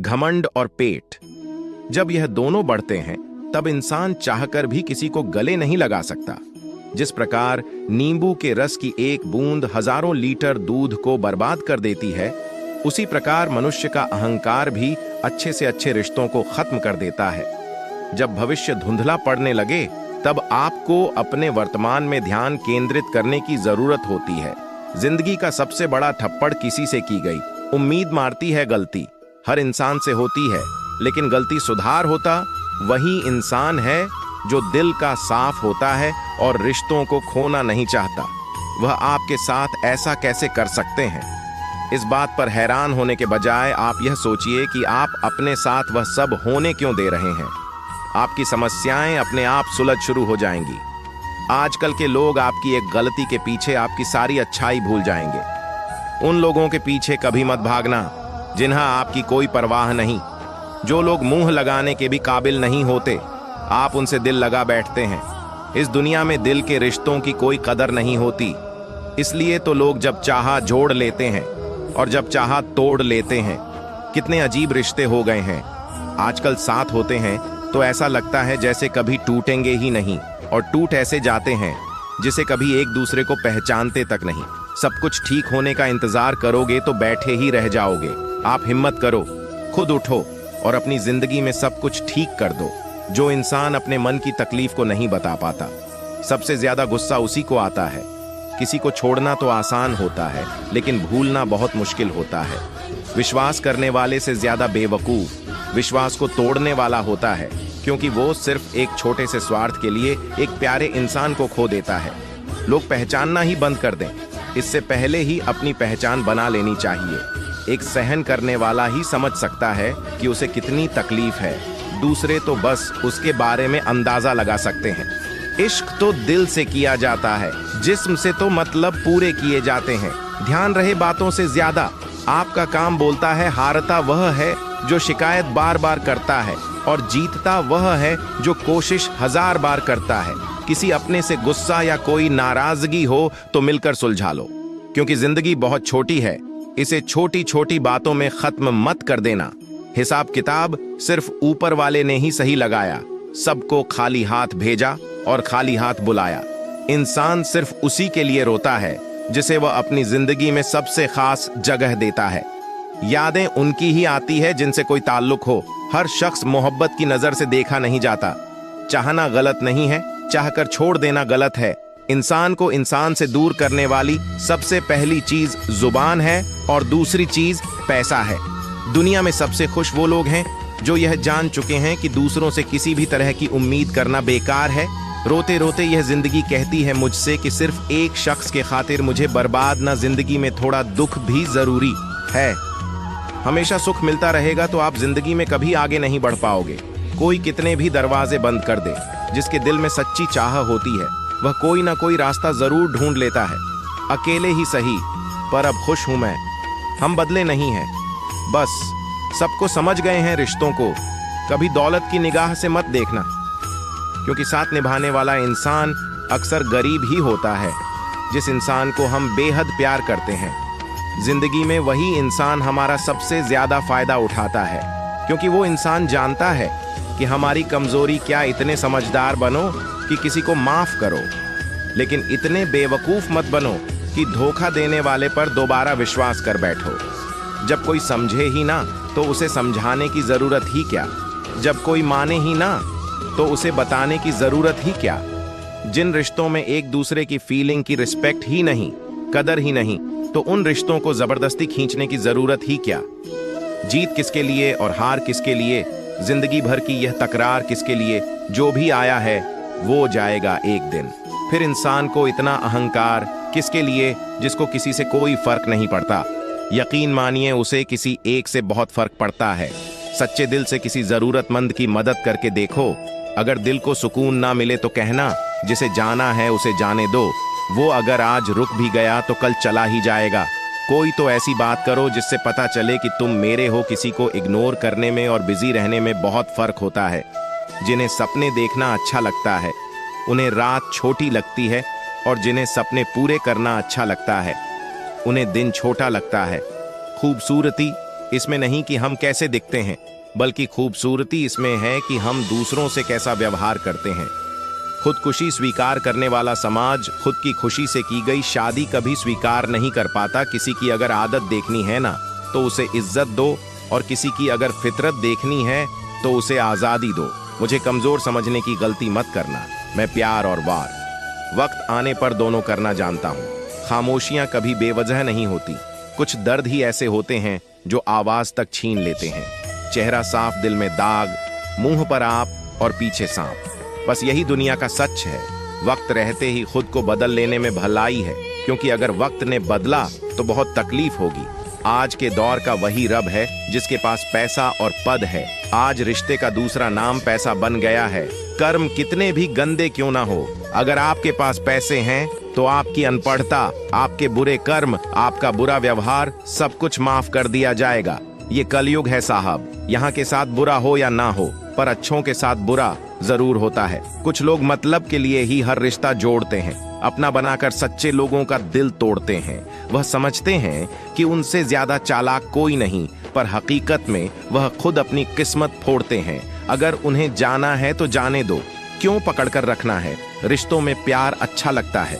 घमंड और पेट। जब यह दोनों बढ़ते हैं तब इंसान चाहकर भी किसी को गले नहीं लगा सकता। जिस प्रकार नींबू के रस की एक बूंद हजारों लीटर दूध को बर्बाद कर देती है, उसी प्रकार मनुष्य का अहंकार भी अच्छे से अच्छे रिश्तों को खत्म कर देता है। जब भविष्य धुंधला पड़ने लगे तब आपको अपने वर्तमान में ध्यान केंद्रित करने की जरूरत होती है। जिंदगी का सबसे बड़ा थप्पड़ किसी से की गई उम्मीद मारती है गलती। हर इंसान से होती है, लेकिन गलती सुधार होता वही इंसान है जो दिल का साफ होता है और रिश्तों को खोना नहीं चाहता। वह आपके साथ ऐसा कैसे कर सकते हैं? इस बात पर हैरान होने के बजाय आप यह सोचिए कि आप अपने साथ वह सब होने क्यों दे रहे हैं। आपकी समस्याएं अपने आप सुलझ शुरू हो जाएंगी। आजकल के लोग आपकी एक गलती के पीछे आपकी सारी अच्छाई भूल जाएंगे। उन लोगों के पीछे कभी मत भागना जिन्हें आपकी कोई परवाह नहीं। जो लोग मुंह लगाने के भी काबिल नहीं होते, आप उनसे दिल लगा बैठते हैं। इस दुनिया में दिल के रिश्तों की कोई कदर नहीं होती। इसलिए तो लोग जब चाहा जोड़ लेते हैं और जब चाहा तोड़ लेते हैं। कितने अजीब रिश्ते हो गए हैं। आजकल साथ होते हैं तो ऐसा लगता है जैसे कभी टूटेंगे ही नहीं, और टूट ऐसे जाते हैं जिसे कभी एक दूसरे को पहचानते तक नहीं। सब कुछ ठीक होने का इंतजार करोगे तो बैठे ही रह जाओगे। आप हिम्मत करो, खुद उठो और अपनी जिंदगी में सब कुछ ठीक कर दो। जो इंसान अपने मन की तकलीफ को नहीं बता पाता, सबसे ज्यादा गुस्सा उसी को आता है। किसी को छोड़ना तो आसान होता है, लेकिन भूलना बहुत मुश्किल होता है। विश्वास करने वाले से ज्यादा बेवकूफ विश्वास को तोड़ने वाला होता है, क्योंकि वो सिर्फ एक छोटे से स्वार्थ के लिए एक प्यारे इंसान को खो देता है। लोग पहचानना ही बंद कर दें, इससे पहले ही अपनी पहचान बना लेनी चाहिए। एक सहन करने वाला ही समझ सकता है कि उसे कितनी तकलीफ है। दूसरे तो बस उसके बारे में अंदाजा लगा सकते हैं। इश्क तो दिल से किया जाता है, जिस्म से तो मतलब पूरे किए जाते हैं। ध्यान रहे बातों से ज्यादा आपका काम बोलता है। हारता वह है जो शिकायत बार बार करता है, और जीतता वह है जो कोशिश 1000 बार करता है। किसी अपने से गुस्सा या कोई नाराजगी हो तो मिलकर सुलझा लो, क्योंकि जिंदगी बहुत छोटी है। इसे छोटी छोटी बातों में खत्म मत कर देना। हिसाब किताब सिर्फ ऊपर वाले ने ही सही लगाया। सबको खाली हाथ भेजा और खाली हाथ बुलाया। इंसान सिर्फ उसी के लिए रोता है जिसे वह अपनी जिंदगी में सबसे खास जगह देता है। यादें उनकी ही आती है जिनसे कोई ताल्लुक हो। हर शख्स मोहब्बत की नजर से देखा नहीं जाता। चाहना गलत नहीं है, चाहकर छोड़ देना गलत है। इंसान को इंसान से दूर करने वाली सबसे पहली चीज जुबान है और दूसरी चीज पैसा है। दुनिया में सबसे खुश वो लोग हैं जो यह जान चुके हैं कि दूसरों से किसी भी तरह की उम्मीद करना बेकार है। रोते रोते यह जिंदगी कहती है मुझसे कि सिर्फ एक शख्स के खातिर मुझे बर्बाद ना, जिंदगी में थोड़ा दुख भी जरूरी है। हमेशा सुख मिलता रहेगा तो आप जिंदगी में कभी आगे नहीं बढ़ पाओगे। कोई कितने भी दरवाजे बंद कर दे, जिसके दिल में सच्ची चाह होती है वह कोई ना कोई रास्ता जरूर ढूंढ लेता है। अकेले ही सही, पर अब खुश हूं मैं। हम बदले नहीं हैं, बस सबको समझ गए हैं रिश्तों को। कभी दौलत की निगाह से मत देखना, क्योंकि साथ निभाने वाला इंसान अक्सर गरीब ही होता है। जिस इंसान को हम बेहद प्यार करते हैं, जिंदगी में वही इंसान हमारा सबसे ज्यादा फायदा उठाता है, क्योंकि वो इंसान जानता है कि हमारी कमजोरी क्या। इतने समझदार बनो कि किसी को माफ करो, लेकिन इतने बेवकूफ मत बनो कि धोखा देने वाले पर दोबारा विश्वास कर बैठो। जब कोई समझे ही ना तो उसे समझाने की जरूरत ही क्या। जब कोई माने ही ना तो उसे बताने की जरूरत ही क्या। जिन रिश्तों में एक दूसरे की फीलिंग की रिस्पेक्ट ही नहीं, कदर ही नहीं, तो उन रिश्तों को जबरदस्ती खींचने की जरूरत ही क्या। जीत किसके लिए और हार किसके लिए, जिंदगी भर की यह तकरार किसके लिए। जो भी आया है वो जाएगा एक दिन। फिर इंसान को इतना अहंकार किसके लिए जिसको किसी से कोई फर्क नहीं पड़ता। यकीन मानिए उसे किसी एक से बहुत फर्क पड़ता है। सच्चे दिल से किसी जरूरतमंद की मदद करके देखो। अगर दिल को सुकून ना मिले तो कहना, जिसे जाना है उसे जाने दो। वो अगर आज रुक भी गया तो कल चला ही जाएगा। कोई तो ऐसी बात करो जिससे पता चले कि तुम मेरे हो। किसी को इग्नोर करने में और बिजी रहने में बहुत फर्क होता है। जिन्हें सपने देखना अच्छा लगता है उन्हें रात छोटी लगती है, और जिन्हें सपने पूरे करना अच्छा लगता है उन्हें दिन छोटा लगता है। खूबसूरती इसमें नहीं कि हम कैसे दिखते हैं, बल्कि खूबसूरती इसमें है कि हम दूसरों से कैसा व्यवहार करते हैं। खुदकुशी स्वीकार करने वाला समाज खुद की खुशी से की गई शादी कभी स्वीकार नहीं कर पाता। किसी की अगर आदत देखनी है ना, तो उसे इज्जत दो, और किसी की अगर फितरत देखनी है तो उसे आज़ादी दो। मुझे कमज़ोर समझने की गलती मत करना। मैं प्यार और वार वक्त आने पर दोनों करना जानता हूँ। खामोशियाँ कभी बेवजह नहीं होती। कुछ दर्द ही ऐसे होते हैं जो आवाज़ तक छीन लेते हैं। चेहरा साफ, दिल में दाग, मुंह पर आप और पीछे सांप। बस यही दुनिया का सच है। वक्त रहते ही खुद को बदल लेने में भलाई है, क्योंकि अगर वक्त ने बदला तो बहुत तकलीफ होगी। आज के दौर का वही रब है जिसके पास पैसा और पद है। आज रिश्ते का दूसरा नाम पैसा बन गया है। कर्म कितने भी गंदे क्यों ना हो, अगर आपके पास पैसे हैं तो आपकी अनपढ़ता, आपके बुरे कर्म, आपका बुरा व्यवहार, सब कुछ माफ कर दिया जाएगा। ये कलयुग है साहब। यहाँ के साथ बुरा हो या ना हो, पर अच्छों के साथ बुरा जरूर होता है। कुछ लोग मतलब के लिए ही हर रिश्ता जोड़ते हैं, अपना बनाकर सच्चे लोगों का दिल तोड़ते हैं। वह समझते हैं कि उनसे ज्यादा चालाक कोई नहीं, पर हकीकत में वह खुद अपनी किस्मत फोड़ते हैं। अगर उन्हें जाना है तो जाने दो, क्यों पकड़कर रखना है। रिश्तों में प्यार अच्छा लगता है,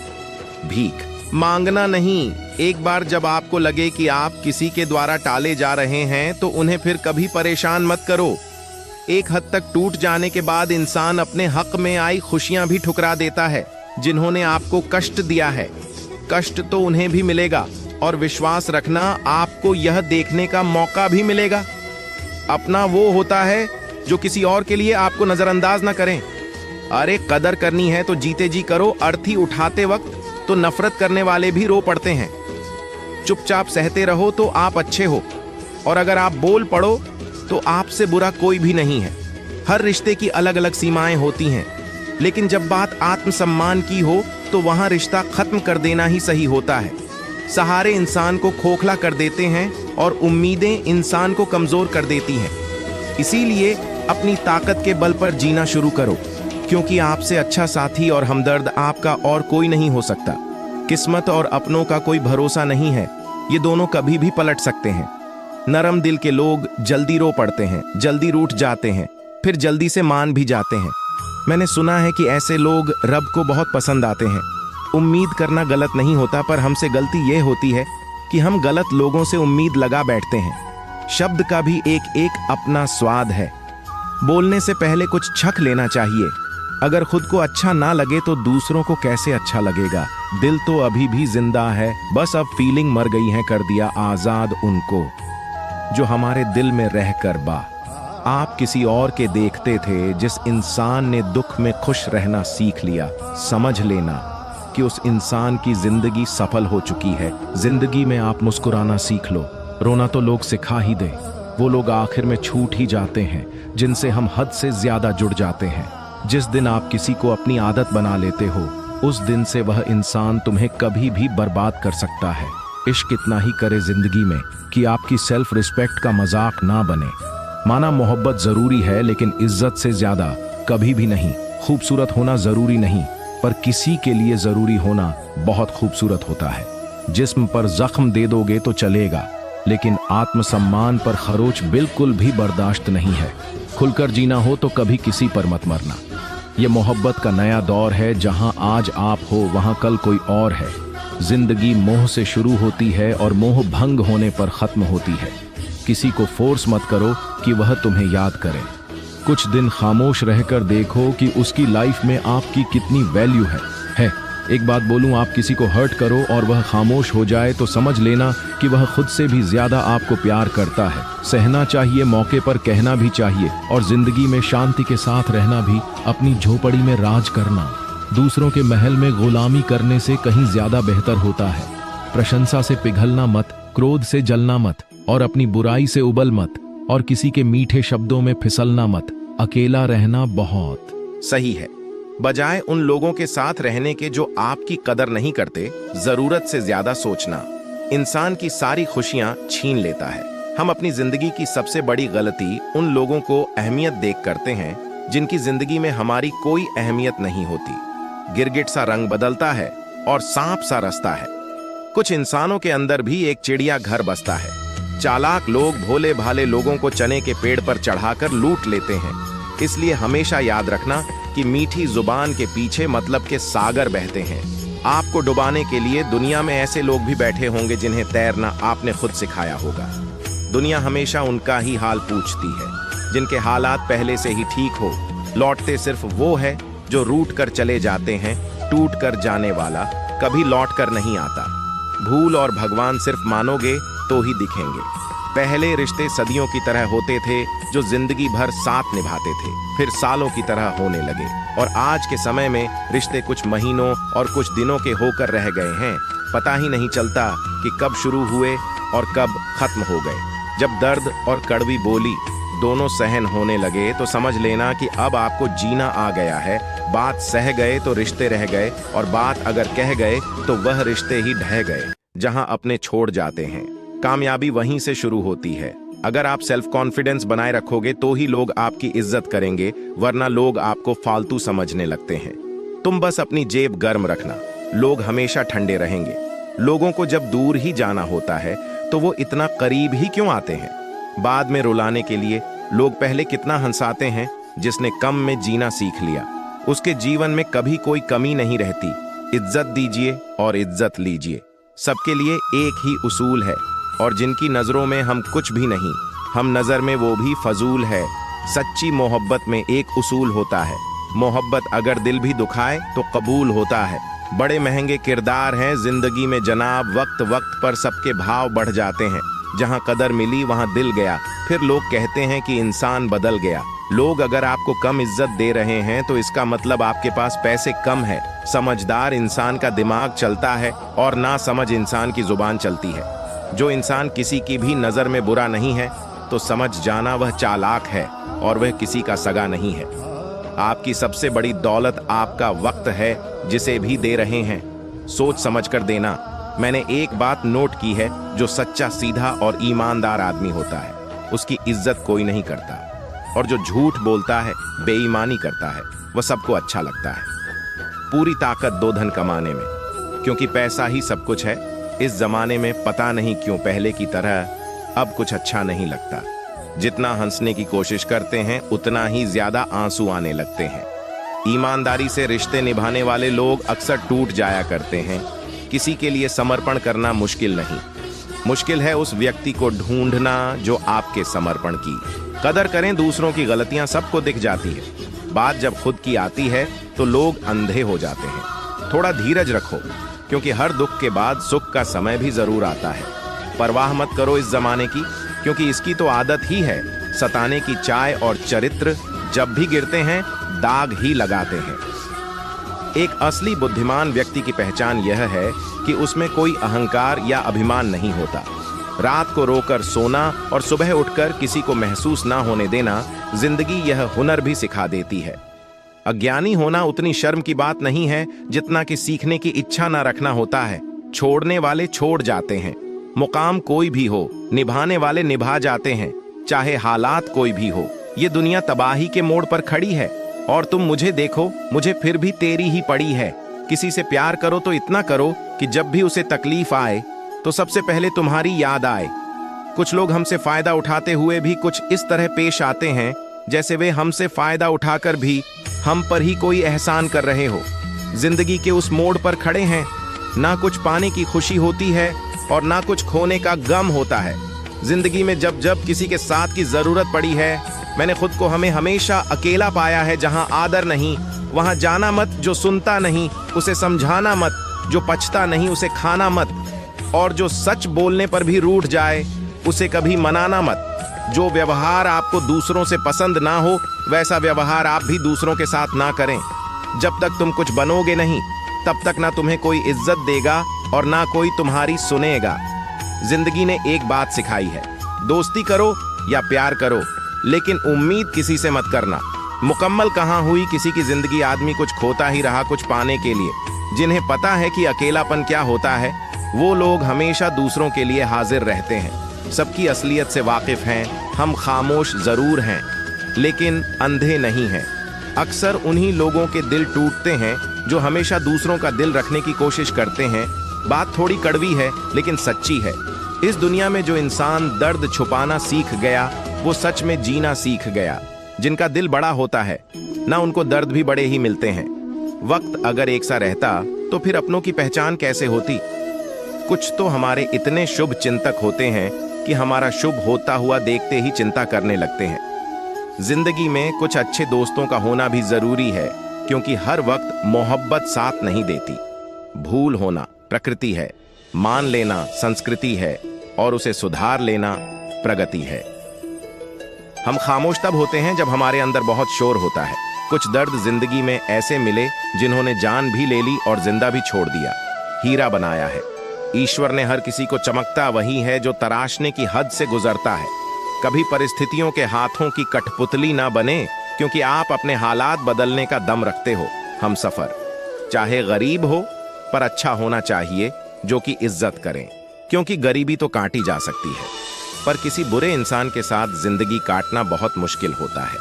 भीख मांगना नहीं। एक बार जब आपको लगे कि आप किसी के द्वारा टाले जा रहे हैं तो उन्हें फिर कभी परेशान मत करो। एक हद तक टूट जाने के बाद इंसान अपने हक में आई खुशियां भी ठुकरा देता है। जिन्होंने आपको कष्ट दिया है, कष्ट तो उन्हें भी मिलेगा, और विश्वास रखना आपको यह देखने का मौका भी मिलेगा। अपना वो होता है जो किसी और के लिए आपको नजरअंदाज ना करें। अरे कदर करनी है तो जीते जी करो। अर्थी उठाते वक्त तो नफरत करने वाले भी रो पड़ते हैं। चुपचाप सहते रहो तो आप अच्छे हो, और अगर आप बोल पड़ो तो आपसे बुरा कोई भी नहीं है। हर रिश्ते की अलग अलग सीमाएं होती हैं, लेकिन जब बात आत्मसम्मान की हो तो वहां रिश्ता खत्म कर देना ही सही होता है। सहारे इंसान को खोखला कर देते हैं और उम्मीदें इंसान को कमजोर कर देती हैं। इसीलिए अपनी ताकत के बल पर जीना शुरू करो, क्योंकि आपसे अच्छा साथी और हमदर्द आपका और कोई नहीं हो सकता। किस्मत और अपनों का कोई भरोसा नहीं है, ये दोनों कभी भी पलट सकते हैं। नरम दिल के लोग जल्दी रो पड़ते हैं, जल्दी रूठ जाते हैं, फिर जल्दी से मान भी जाते हैं। मैंने सुना है कि ऐसे लोग रब को बहुत पसंद आते हैं। उम्मीद करना गलत नहीं होता, पर हमसे गलती यह होती है कि हम गलत लोगों से उम्मीद लगा बैठते हैं। शब्द का भी एक एक अपना स्वाद है। बोलने से पहले कुछ छक लेना चाहिए। अगर खुद को अच्छा ना लगे तो दूसरों को कैसे अच्छा लगेगा। दिल तो अभी भी जिंदा है, बस अब फीलिंग मर गई है। कर दिया आजाद उनको जो हमारे दिल में रह कर बा। आप किसी और के देखते थे, जिस इंसान ने दुख में खुश रहना सीख लिया। समझ लेना कि उस इंसान की जिंदगी सफल हो चुकी है। जिंदगी में आप मुस्कुराना सीख लो। रोना तो लोग सिखा ही दे। वो लोग आखिर में छूट ही जाते हैं जिनसे हम हद से ज्यादा जुड़ जाते हैं। जिस दिन आप किसी को अपनी आदत बना लेते हो, उस दिन से वह इंसान तुम्हें कभी भी बर्बाद कर सकता है। इश्क इतना ही करे जिंदगी में कि आपकी सेल्फ रिस्पेक्ट का मजाक ना बने। माना मोहब्बत जरूरी है, लेकिन इज्जत से ज्यादा कभी भी नहीं। खूबसूरत होना जरूरी नहीं, पर किसी के लिए जरूरी होना बहुत खूबसूरत होता है। जिस्म पर जख्म दे दोगे तो चलेगा, लेकिन आत्मसम्मान पर खरोच बिल्कुल भी बर्दाश्त नहीं है। खुलकर जीना हो तो कभी किसी पर मत मरना। यह मोहब्बत का नया दौर है, जहां आज आप हो वहां कल कोई और है। जिंदगी मोह से शुरू होती है और मोह भंग होने पर खत्म होती है। किसी को फोर्स मत करो कि वह तुम्हें याद करे। कुछ दिन खामोश रहकर देखो कि उसकी लाइफ में आपकी कितनी वैल्यू है। एक बात बोलूं, आप किसी को हर्ट करो और वह खामोश हो जाए तो समझ लेना कि वह खुद से भी ज्यादा आपको प्यार करता है। सहना चाहिए, मौके पर कहना भी चाहिए, और जिंदगी में शांति के साथ रहना भी। अपनी झोपड़ी में राज करना दूसरों के महल में गुलामी करने से कहीं ज्यादा बेहतर होता है। प्रशंसा से पिघलना मत, क्रोध से जलना मत, और अपनी बुराई से उबल मत, और किसी के मीठे शब्दों में फिसलना मत। अकेला रहना बहुत सही है, बजाय उन लोगों के साथ रहने के जो आपकी कदर नहीं करते। जरूरत से ज्यादा सोचना इंसान की सारी खुशियां छीन लेता है। हम अपनी जिंदगी की सबसे बड़ी गलती उन लोगों को अहमियत देख करते हैं जिनकी जिंदगी में हमारी कोई अहमियत नहीं होती। गिरगिट सा रंग बदलता है और सांप सा रास्ता है। कुछ इंसानों के अंदर भी एक चिड़िया घर बसता है। चालाक लोग भोले भाले लोगों को चने के पेड़ पर चढ़ाकर लूट लेते हैं। इसलिए हमेशा याद रखना कि मीठी जुबान के पीछे मतलब के सागर बहते हैं। आपको डुबाने के लिए दुनिया में ऐसे लोग भी बैठे होंगे जिन्हें तैरना आपने खुद सिखाया होगा। दुनिया हमेशा उनका ही हाल पूछती है जिनके हालात पहले से ही ठीक हो। लौटते सिर्फ वो है जो रूठ कर चले जाते हैं। टूट कर जाने वाला कभी लौट कर नहीं आता। भूल और भगवान सिर्फ मानोगे तो ही दिखेंगे। पहले रिश्ते सदियों की तरह होते थे जो जिंदगी भर साथ निभाते थे, फिर सालों की तरह होने लगे। और आज के समय में रिश्ते कुछ महीनों और कुछ दिनों के होकर रह गए हैं। पता ही नहीं चलता कि कब शुरू हुए और कब खत्म हो गए। जब दर्द और कड़वी बोली दोनों सहन होने लगे तो समझ लेना कि अब आपको जीना आ गया है। बात सह गए तो रिश्ते रह गए, और बात अगर कह गए तो वह रिश्ते ही ढह गए। जहां अपने छोड़ जाते हैं, कामयाबी वहीं से शुरू होती है। अगर आप सेल्फ कॉन्फिडेंस बनाए रखोगे तो ही लोग आपकी इज्जत करेंगे, वरना लोग आपको फालतू समझने लगते हैं। तुम बस अपनी जेब गर्म रखना, लोग हमेशा ठंडे रहेंगे। लोगों को जब दूर ही जाना होता है तो वो इतना करीब ही क्यों आते हैं? बाद में रुलाने के लिए लोग पहले कितना हंसाते हैं। जिसने कम में जीना सीख लिया उसके जीवन में कभी कोई कमी नहीं रहती। इज्जत दीजिए और इज्जत लीजिए। सबके लिए एक ही उसूल है, और जिनकी नजरों में हम कुछ भी नहीं, हम नजर में वो भी फजूल है। सच्ची मोहब्बत में एक उसूल होता है, मोहब्बत अगर दिल भी दुखाए तो कबूल होता है। बड़े महंगे किरदार हैं जिंदगी में जनाब, वक्त वक्त पर सबके भाव बढ़ जाते हैं। जहां कदर मिली वहां दिल गया, फिर लोग कहते हैं कि इंसान बदल गया। लोग अगर आपको कम इज्जत दे रहे हैं तो इसका मतलब आपके पास पैसे कम है। समझदार इंसान का दिमाग चलता है और ना समझ इंसान की जुबान चलती है। जो इंसान किसी की भी नजर में बुरा नहीं है तो समझ जाना वह चालाक है और वह किसी का सगा नहीं है। आपकी सबसे बड़ी दौलत आपका वक्त है, जिसे भी दे रहे हैं सोच समझ कर देना। मैंने एक बात नोट की है, जो सच्चा, सीधा और ईमानदार आदमी होता है उसकी इज्जत कोई नहीं करता, और जो झूठ बोलता है, बेईमानी करता है, वह सबको अच्छा लगता है। पूरी ताकत दो धन कमाने में, क्योंकि पैसा ही सब कुछ है। इस जमाने में पता नहीं क्यों पहले की तरह अब कुछ अच्छा नहीं लगता। जितना हंसने की कोशिश करते हैं उतना ही ज्यादा आंसू आने लगते हैं। ईमानदारी से रिश्ते निभाने वाले लोग अक्सर टूट जाया करते हैं। किसी के लिए समर्पण करना मुश्किल नहीं, मुश्किल है उस व्यक्ति को ढूंढना जो आपके समर्पण की कदर करें। दूसरों की गलतियां सबको दिख जाती है, बात जब खुद की आती है तो लोग अंधे हो जाते हैं। थोड़ा धीरज रखो, क्योंकि हर दुख के बाद सुख का समय भी जरूर आता है। परवाह मत करो इस जमाने की, क्योंकि इसकी तो आदत ही है सताने की। चाय और चरित्र जब भी गिरते हैं दाग ही लगाते हैं। एक असली बुद्धिमान व्यक्ति की पहचान यह है कि उसमें कोई अहंकार या अभिमान नहीं होता। रात को रोकर सोना और सुबह उठकर किसी को महसूस ना होने देना, जिंदगी यह हुनर भी सिखा देती है। अज्ञानी होना उतनी शर्म की बात नहीं है जितना कि सीखने की इच्छा ना रखना होता है। छोड़ने वाले छोड़ जाते हैं, मुकाम कोई भी हो, निभाने वाले निभा जाते हैं, चाहे हालात कोई भी हो। ये दुनिया तबाही के मोड़ पर खड़ी है, और तुम मुझे देखो, मुझे फिर भी तेरी ही पड़ी है। किसी से प्यार करो तो इतना करो कि जब भी उसे तकलीफ आए तो सबसे पहले तुम्हारी याद आए। कुछ लोग हमसे फायदा उठाते हुए भी कुछ इस तरह पेश आते हैं जैसे वे हमसे फायदा उठाकर भी हम पर ही कोई एहसान कर रहे हो। जिंदगी के उस मोड़ पर खड़े हैं, ना कुछ पाने की खुशी होती है और ना कुछ खोने का गम होता है। जिंदगी में जब जब किसी के साथ की जरूरत पड़ी है, मैंने खुद को हमें हमेशा अकेला पाया है। जहां आदर नहीं वहां जाना मत, जो सुनता नहीं उसे समझाना मत, जो पछता नहीं उसे खाना मत, और जो सच बोलने पर भी रूठ जाए उसे कभी मनाना मत। जो व्यवहार आपको दूसरों से पसंद ना हो वैसा व्यवहार आप भी दूसरों के साथ ना करें। जब तक तुम कुछ बनोगे नहीं तब तक ना तुम्हें कोई इज्जत देगा और ना कोई तुम्हारी सुनेगा। जिंदगी ने एक बात सिखाई है, दोस्ती करो या प्यार करो, लेकिन उम्मीद किसी से मत करना। मुकम्मल कहाँ हुई किसी की जिंदगी, आदमी कुछ खोता ही रहा कुछ पाने के लिए। जिन्हें पता है कि अकेलापन क्या होता है, वो लोग हमेशा दूसरों के लिए हाजिर रहते हैं। सबकी असलियत से वाकिफ हैं। हम खामोश जरूर हैं लेकिन अंधे नहीं हैं। अक्सर उन्हीं लोगों के दिल टूटते हैं जो हमेशा दूसरों का दिल रखने की कोशिश करते हैं। बात थोड़ी कड़वी है लेकिन सच्ची है। इस दुनिया में जो इंसान दर्द छुपाना सीख गया वो सच में जीना सीख गया। जिनका दिल बड़ा होता है ना उनको दर्द भी बड़े ही मिलते हैं। वक्त अगर एक सा रहता तो फिर अपनों की पहचान कैसे होती। कुछ तो हमारे इतने शुभ चिंतक होते हैं कि हमारा शुभ होता हुआ देखते ही चिंता करने लगते हैं। जिंदगी में कुछ अच्छे दोस्तों का होना भी जरूरी है, क्योंकि हर वक्त मोहब्बत साथ नहीं देती। भूल होना प्रकृति है, मान लेना संस्कृति है और उसे सुधार लेना प्रगति है। हम खामोश तब होते हैं जब हमारे अंदर बहुत शोर होता है। कुछ दर्द जिंदगी में ऐसे मिले जिन्होंने जान भी ले ली और जिंदा भी छोड़ दिया। हीरा बनाया है। ईश्वर ने हर किसी को चमकता वही है जो तराशने की हद से गुजरता है। कभी परिस्थितियों के हाथों की कठपुतली ना बने, क्योंकि आप अपने हालात बदलने का दम रखते हो। हम सफर चाहे गरीब हो पर अच्छा होना चाहिए, जो कि इज्जत करें, क्योंकि गरीबी तो काटी जा सकती है, पर किसी बुरे इंसान के साथ जिंदगी काटना बहुत मुश्किल होता है।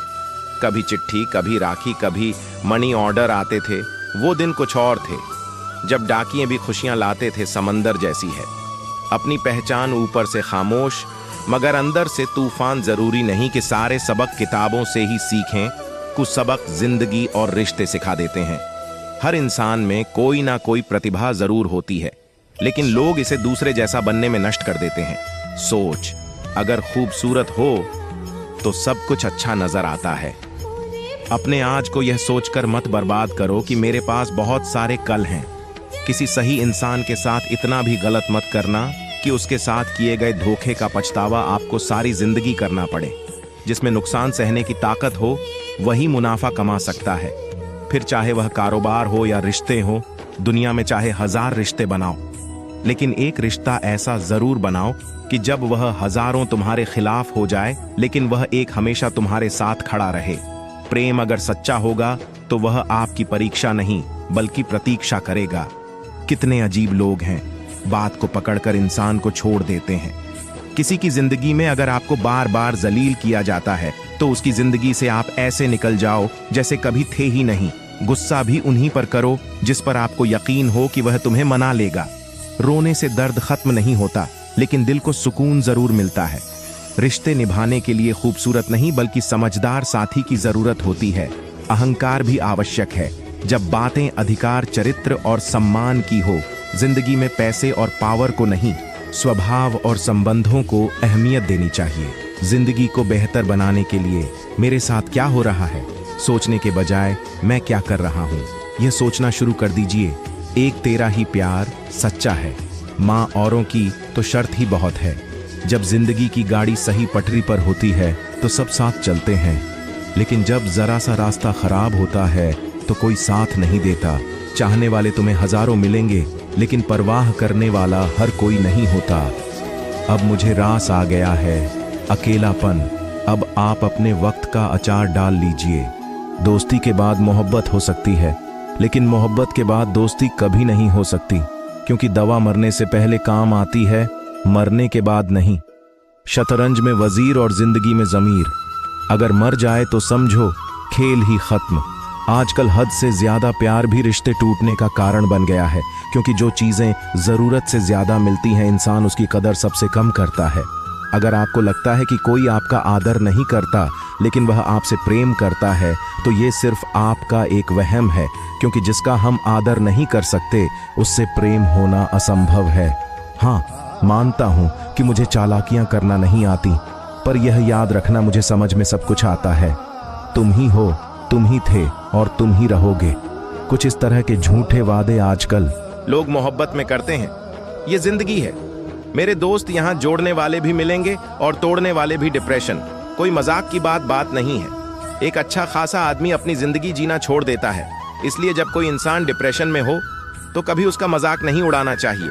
कभी चिट्ठी, कभी राखी, कभी मनी ऑर्डर आते थे। वो दिन कुछ और थे जब डाकिये भी खुशियां लाते थे। समंदर जैसी है अपनी पहचान, ऊपर से खामोश मगर अंदर से तूफान। जरूरी नहीं कि सारे सबक किताबों से ही सीखें, कुछ सबक जिंदगी और रिश्ते सिखा देते हैं। हर इंसान में कोई ना कोई प्रतिभा जरूर होती है, लेकिन लोग इसे दूसरे जैसा बनने में नष्ट कर देते हैं। सोच अगर खूबसूरत हो तो सब कुछ अच्छा नजर आता है। अपने आज को यह सोचकर मत बर्बाद करो कि मेरे पास बहुत सारे कल हैं। किसी सही इंसान के साथ इतना भी गलत मत करना कि उसके साथ किए गए धोखे का पछतावा आपको सारी जिंदगी करना पड़े। जिसमें नुकसान सहने की ताकत हो वही मुनाफा कमा सकता है। फिर चाहे वह कारोबार हो या रिश्ते हो, दुनिया में चाहे 1000 रिश्ते बनाओ, लेकिन एक रिश्ता ऐसा जरूर बनाओ कि जब वह हजारों तुम्हारे खिलाफ हो जाए, लेकिन वह एक हमेशा तुम्हारे साथ खड़ा रहे। प्रेम अगर सच्चा होगा तो वह आपकी परीक्षा नहीं बल्कि प्रतीक्षा करेगा। कितने अजीब लोग हैं, बात को पकड़कर इंसान को छोड़ देते हैं। किसी की जिंदगी में अगर आपको बार बार जलील किया जाता है तो उसकी जिंदगी से आप ऐसे निकल जाओ जैसे कभी थे ही नहीं। गुस्सा भी उन्हीं पर करो जिस पर आपको यकीन हो कि वह तुम्हें मना लेगा। रोने से दर्द खत्म नहीं होता, लेकिन दिल को सुकून जरूर मिलता है। रिश्ते निभाने के लिए खूबसूरत नहीं बल्कि समझदार साथी की जरूरत होती है। अहंकार भी आवश्यक है जब बातें अधिकार, चरित्र और सम्मान की हो। जिंदगी में पैसे और पावर को नहीं, स्वभाव और संबंधों को अहमियत देनी चाहिए। जिंदगी को बेहतर बनाने के लिए मेरे साथ क्या हो रहा है सोचने के बजाय मैं क्या कर रहा हूँ, यह सोचना शुरू कर दीजिए। एक तेरा ही प्यार सच्चा है, माँ औरों की तो शर्त ही बहुत है। जब जिंदगी की गाड़ी सही पटरी पर होती है तो सब साथ चलते हैं, लेकिन जब जरा सा रास्ता खराब होता है तो कोई साथ नहीं देता। चाहने वाले तुम्हें हजारों मिलेंगे, लेकिन परवाह करने वाला हर कोई नहीं होता। अब मुझे रास आ गया है अकेलापन। अब आप अपने वक्त का अचार डाल लीजिए। दोस्ती के बाद मोहब्बत हो सकती है, लेकिन मोहब्बत के बाद दोस्ती कभी नहीं हो सकती, क्योंकि दवा मरने से पहले काम आती है, मरने के बाद नहीं। शतरंज में वजीर और जिंदगी में जमीर। अगर मर जाए तो समझो खेल ही खत्म। आजकल हद से ज्यादा प्यार भी रिश्ते टूटने का कारण बन गया है, क्योंकि जो चीजें जरूरत से ज्यादा मिलती हैं इंसान उसकी कदर सबसे कम करता है। अगर आपको लगता है कि कोई आपका आदर नहीं करता लेकिन वह आपसे प्रेम करता है, तो ये सिर्फ आपका एक वहम है, क्योंकि जिसका हम आदर नहीं कर सकते उससे प्रेम होना असंभव है। हाँ, मानता हूं कि मुझे चालाकियां करना नहीं आती, पर यह याद रखना मुझे समझ में सब कुछ आता है। तुम ही हो, तुम ही थे और तुम ही रहोगे। कुछ इस तरह के झूठे वादे आजकल लोग मोहब्बत में करते हैं। ये जिंदगी है। मेरे दोस्त यहाँ जोड़ने वाले भी मिलेंगे और तोड़ने वाले भी। डिप्रेशन कोई मजाक की बात नहीं है। एक अच्छा खासा आदमी अपनी जिंदगी जीना छोड़ देता है, इसलिए जब कोई इंसान डिप्रेशन में हो तो कभी उसका मजाक नहीं उड़ाना चाहिए।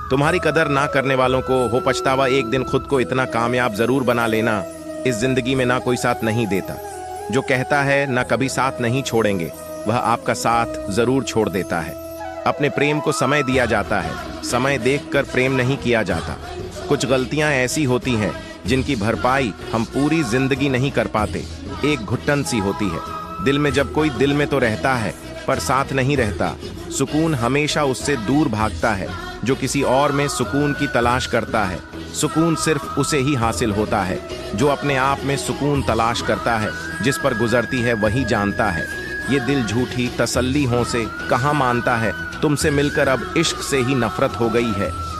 तुम्हारी कदर ना करने वालों को हो पछतावा। एक दिन खुद को इतना कामयाब जरूर बना लेना। इस जिंदगी में ना कोई साथ नहीं देता। जो कहता है ना कभी साथ नहीं छोड़ेंगे, वह आपका साथ जरूर छोड़ देता है। अपने प्रेम को समय दिया जाता है, समय देखकर प्रेम नहीं किया जाता। कुछ गलतियां ऐसी होती हैं जिनकी भरपाई हम पूरी जिंदगी नहीं कर पाते। एक घुटन सी होती है दिल में। जब कोई दिल में तो रहता है पर साथ नहीं रहता, सुकून हमेशा उससे दूर भागता है। जो किसी और में सुकून की तलाश करता है, सुकून सिर्फ उसे ही हासिल होता है। जो अपने आप में सुकून तलाश करता है, जिस पर गुजरती है वही जानता है। ये दिल झूठी तसल्ली हों से कहाँ मानता है, तुमसे मिलकर अब इश्क से ही नफरत हो गई है।